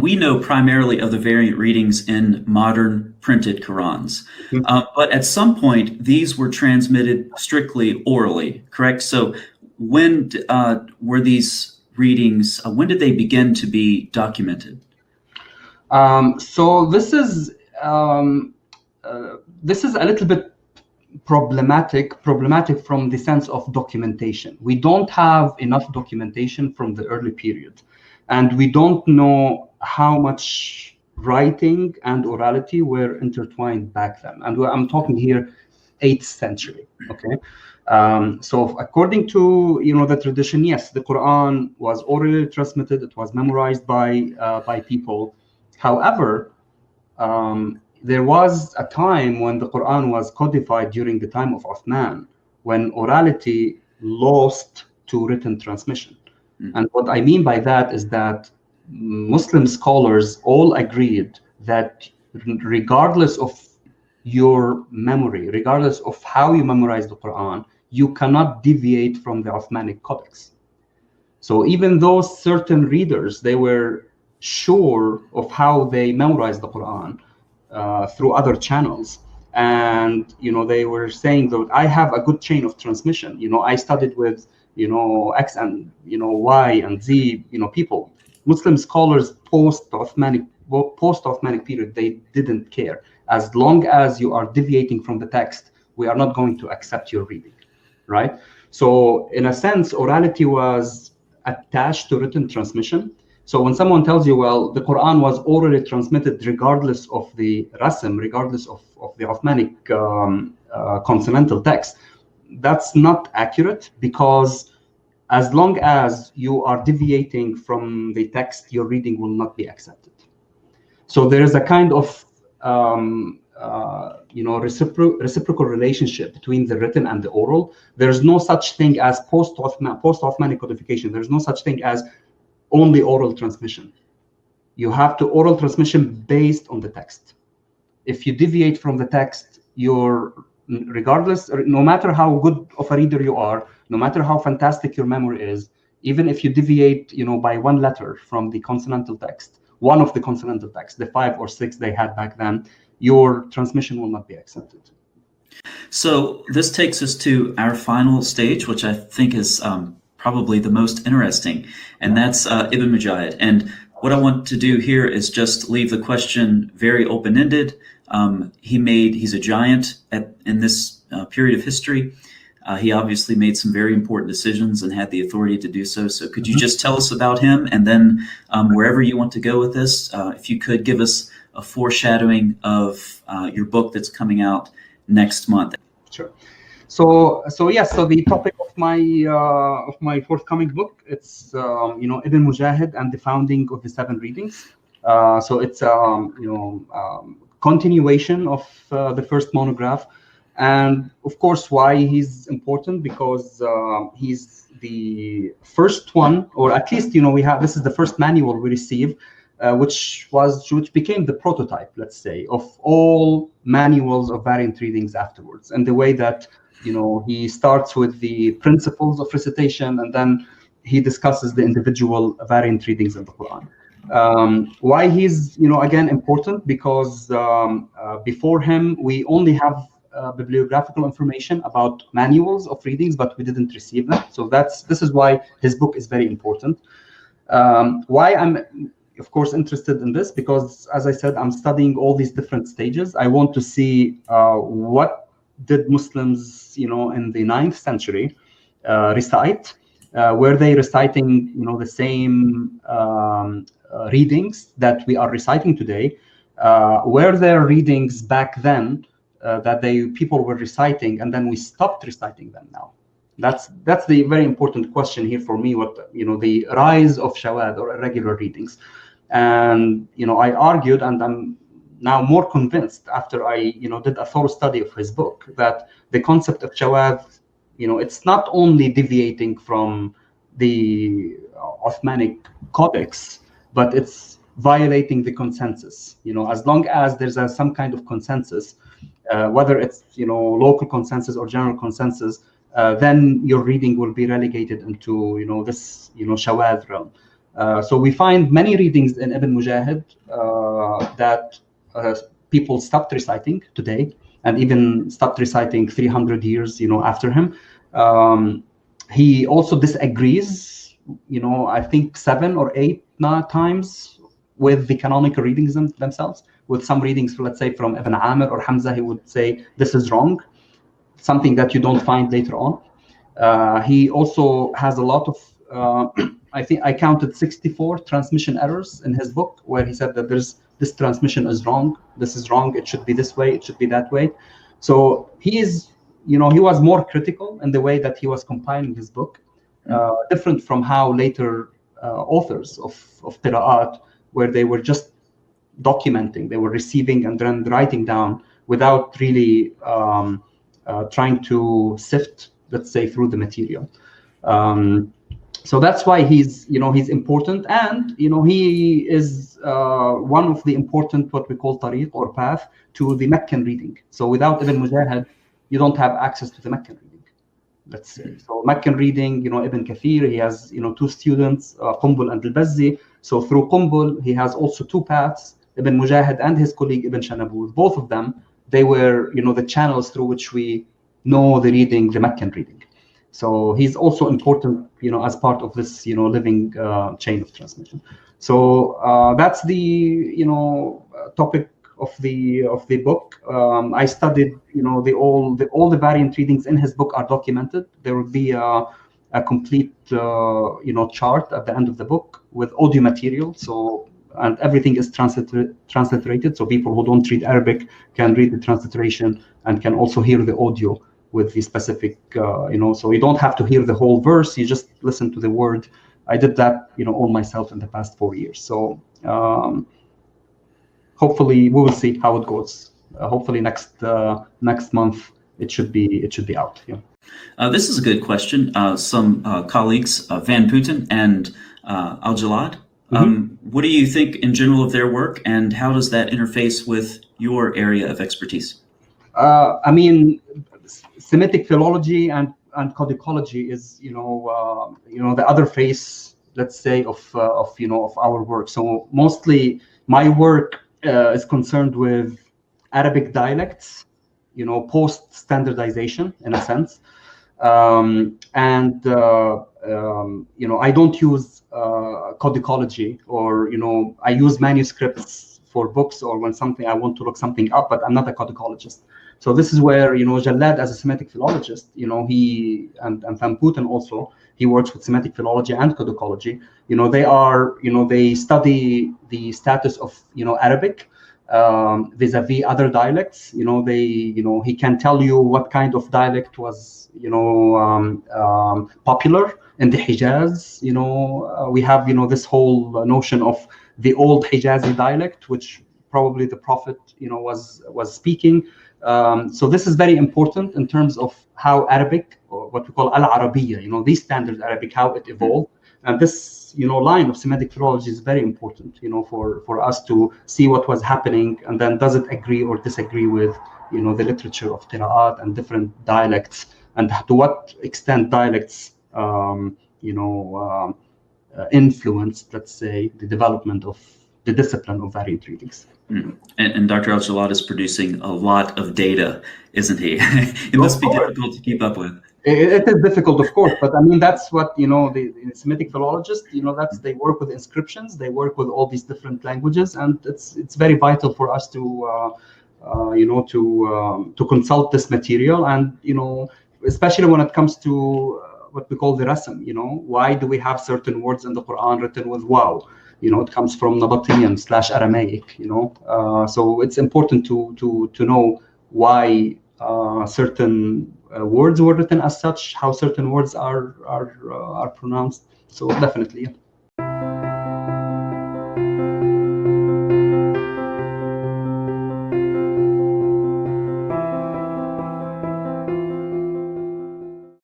and we know primarily of the variant readings in modern printed Qurans. But at some point, these were transmitted strictly orally, correct? So when were these readings, when did they begin to be documented? So this is a little bit problematic from the sense of documentation. We don't have enough documentation from the early period, and we don't know how much writing and orality were intertwined back then. And I'm talking here 8th century, okay? So according to the tradition, yes, the Quran was orally transmitted, it was memorized by people. However, there was a time when the Quran was codified during the time of Uthman, when orality lost to written transmission. And what I mean by that is that Muslim scholars all agreed that regardless of your memory, regardless of how you memorize the Quran, you cannot deviate from the Uthmanic Codex. So even though certain readers, they were sure of how they memorized the Quran through other channels, and they were saying that I have a good chain of transmission. I studied with X and Y and Z people. Muslim scholars post-Uthmanic period, they didn't care. As long as you are deviating from the text, we are not going to accept your reading, right? So in a sense, orality was attached to written transmission. So when someone tells you, well, the Quran was orally transmitted regardless of the rasm, regardless of the Uthmanic consonantal text, that's not accurate, because as long as you are deviating from the text, your reading will not be accepted. So there is a kind of reciprocal relationship between the written and the oral. There's no such thing as post-Uthmanic codification. There's no such thing as only oral transmission. You have to oral transmission based on the text. If you deviate from the text, no matter how good of a reader you are, no matter how fantastic your memory is, even if you deviate, by one letter from the consonantal text, one of the consonantal texts, the 5 or 6 they had back then, your transmission will not be accepted. So this takes us to our final stage, which I think is probably the most interesting, and that's Ibn Mujahid. And what I want to do here is just leave the question very open-ended. He's a giant in this period of history. He obviously made some very important decisions and had the authority to do so. So could you just tell us about him, and then wherever you want to go with this, if you could give us a foreshadowing of your book that's coming out next month. Sure. So the topic of my forthcoming book, it's Ibn Mujahid and the founding of the 7 readings. So it's continuation of the first monograph, and of course why he's important, because he's the first one, or at least this is the first manual we receive, which became the prototype, let's say, of all manuals of variant readings afterwards, and the way that he starts with the principles of recitation, and then he discusses the individual variant readings in the Quran. Why he's again important, because before him we only have bibliographical information about manuals of readings, but we didn't receive them. So this is why his book is very important. Why I'm of course interested in this, because as I said, I'm studying all these different stages. I want to see what did Muslims in the 9th century recite. Were they reciting the same readings that we are reciting today? Were there readings back then that people were reciting, and then we stopped reciting them now? That's the very important question here for me. What the rise of shawad, or irregular readings, and I argued, and I'm now more convinced after I did a thorough study of his book, that the concept of shawad, it's not only deviating from the Uthmanic Codex, but it's violating the consensus. As long as there's some kind of consensus, whether it's local consensus or general consensus, then your reading will be relegated into this shawad realm. So we find many readings in Ibn Mujahid that people stopped reciting today, and even stopped reciting 300 years, after him. He also disagrees, I think 7 or 8 times with the canonical readings themselves. With some readings, let's say from Ibn Amir or Hamza, he would say this is wrong, something that you don't find later on. He also has a lot of, I think I counted 64 transmission errors in his book, where he said that this transmission is wrong, this is wrong, it should be this way, it should be that way. So he is, he was more critical in the way that he was compiling his book, different from how later authors of qira'at, where they were just documenting, they were receiving and then writing down without really trying to sift, let's say, through the material. So that's why he's important, and he is one of the important, what we call tariq or path to the Meccan reading. So without Ibn Mujahid, you don't have access to the Meccan reading, let's say. So Meccan reading, Ibn Kathir, he has 2 students, Qumbul and al-Bazzi. So through Qumbul, he has also 2 paths, Ibn Mujahid and his colleague Ibn Shanabur. Both of them, they were the channels through which we know the reading, the Meccan reading. So he's also important, as part of this, living chain of transmission. So that's the, topic of the book. I studied, all the variant readings in his book are documented. There will be a complete, chart at the end of the book with audio material. So, and everything is transliterated. So people who don't read Arabic can read the transliteration and can also hear the audio with the specific, so you don't have to hear the whole verse, you just listen to the word. I did that, all myself in the past 4 years. So hopefully we will see how it goes. Hopefully next month it should be out. Yeah. This is a good question. Some colleagues, Van Putten and Al-Jalad, what do you think in general of their work, and how does that interface with your area of expertise? I mean, Semitic philology and codicology is the other face, let's say, of our work. So mostly my work is concerned with Arabic dialects, post standardization in a sense, and I don't use codicology, or I use manuscripts for books, or when I want to look something up, but I'm not a codicologist. So this is where, Jalad, as a Semitic philologist, he and Van Putten also, he works with Semitic philology and codicology. They study the status of, Arabic vis-a-vis other dialects. He can tell you what kind of dialect was, popular in the Hijaz. We have, this whole notion of the old Hijazi dialect, which probably the Prophet, was speaking. So this is very important in terms of how Arabic, or what we call al-Arabiyya, these standards Arabic, how it evolved. And this, line of Semitic philology is very important, for us to see what was happening, and then does it agree or disagree with, the literature of qira'at and different dialects, and to what extent dialects, influenced, let's say, the development of the discipline of variant readings. And Dr. Al-Jalad is producing a lot of data, isn't he? It must be difficult to keep up with. It is difficult, of course, but I mean, that's what, the Semitic philologists, they work with inscriptions, they work with all these different languages, and it's very vital for us to, to consult this material, and, especially when it comes to what we call the rasm, why do we have certain words in the Quran written with waw? It comes from Nabatean / Aramaic, so it's important to know why certain words were written as such, how certain words are pronounced. So definitely, yeah.